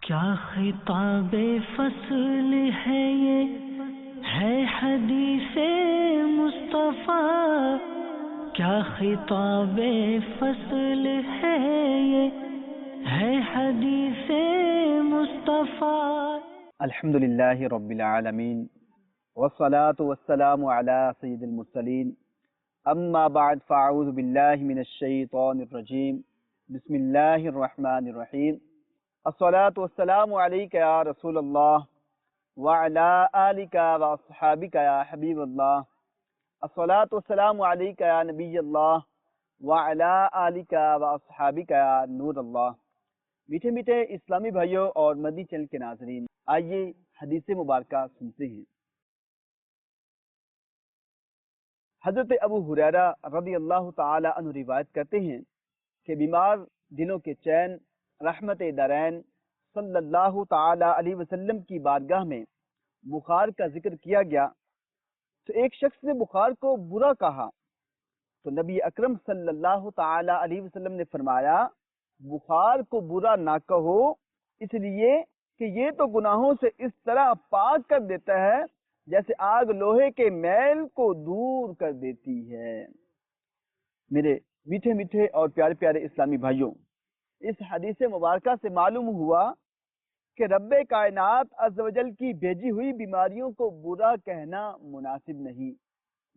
کیا خطاب فصل ہے یہ ہے حدیث مصطفیٰ، کیا خطاب فصل ہے یہ ہے حدیث مصطفیٰ۔ الحمدللہ رب العالمین والصلاة والسلام علی سید المرسلین، اما بعد فاعوذ باللہ من الشیطان الرجیم، بسم اللہ الرحمن الرحیم۔ الصلاة والسلام علیک یا رسول اللہ وعلی آلک واصحابک یا حبیب اللہ، الصلاة والسلام علیک یا نبی اللہ وعلی آلک واصحابک یا نور اللہ۔ میٹھے میٹھے اسلامی بھائیوں اور مدنی چینل کے ناظرین، آئیے حدیث مبارکہ سنتے ہیں۔ حضرت ابو ہریرہ رضی اللہ تعالی عنہ روایت کرتے ہیں کہ بیمار دلوں کے چین رحمت دارین صلی اللہ تعالی علیہ وسلم کی بارگاہ میں بخار کا ذکر کیا گیا تو ایک شخص نے بخار کو برا کہا تو نبی اکرم صلی اللہ تعالی علیہ وسلم نے فرمایا، بخار کو برا نہ کہو، اس لیے کہ یہ تو گناہوں سے اس طرح پاک کر دیتا ہے جیسے آگ لوہے کے میل کو دور کر دیتی ہے۔ میرے میٹھے میٹھے اور پیارے پیارے اسلامی بھائیوں، اس حدیث مبارکہ سے معلوم ہوا کہ رب کائنات عز و جل کی بھیجی ہوئی بیماریوں کو برا کہنا مناسب نہیں۔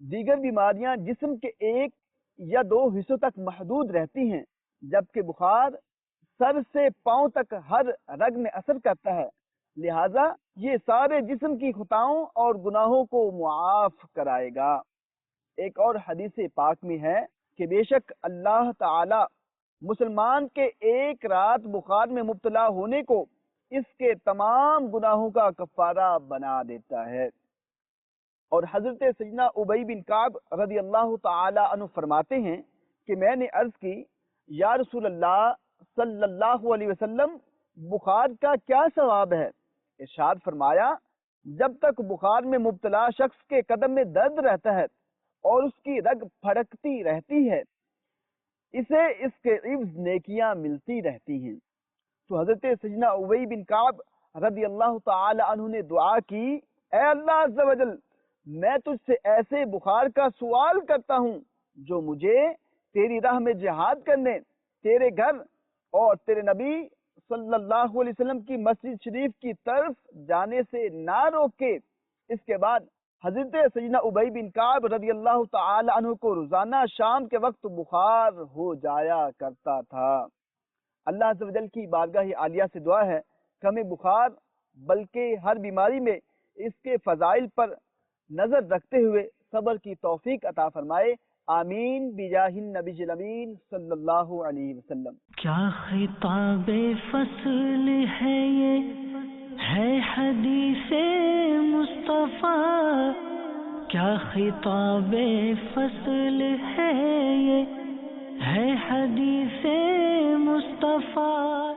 دیگر بیماریاں جسم کے ایک یا دو حصوں تک محدود رہتی ہیں، جبکہ بخار سر سے پاؤں تک ہر رگ میں اثر کرتا ہے، لہذا یہ سارے جسم کی خطاؤں اور گناہوں کو معاف کرائے گا۔ ایک اور حدیث پاک میں ہے کہ بے شک اللہ تعالی مسلمان کے ایک رات بخار میں مبتلا ہونے کو اس کے تمام گناہوں کا کفارہ بنا دیتا ہے۔ اور حضرت سیدنا ابی بن کعب رضی اللہ تعالی عنہ فرماتے ہیں کہ میں نے عرض کی، یا رسول اللہ صلی اللہ علیہ وسلم، بخار کا کیا ثواب ہے؟ ارشاد فرمایا، جب تک بخار میں مبتلا شخص کے قدم میں درد رہتا ہے اور اس کی رگ پھڑکتی رہتی ہے، اسے اس کے عوض نیکیاں ملتی رہتی ہیں۔ تو حضرت سیدنا ابی بن کعب رضی اللہ تعالی عنہ نے دعا کی، اے اللہ عز و جل، میں تجھ سے ایسے بخار کا سوال کرتا ہوں جو مجھے تیری راہ میں جہاد کرنے، تیرے گھر اور تیرے نبی صلی اللہ علیہ وسلم کی مسجد شریف کی طرف جانے سے نہ روکے۔ اس کے بعد حضرت سیدنا ابی بن کعب رضی اللہ تعالی عنہ کو روزانہ شام کے وقت بخار ہو جایا کرتا تھا۔ اللہ عز و جل کی بارگاہ عالیہ سے دعا ہے کہ ہمیں بخار بلکہ ہر بیماری میں اس کے فضائل پر نظر رکھتے ہوئے صبر کی توفیق عطا فرمائے، آمین بجاہ النبی الامین صلی اللہ علیہ وسلم۔ کیا خطاب فصل ہے یہ ہے حدیث مصطفیٰ، کیا خطاب فصل ہے یہ ہے حدیث مصطفیٰ۔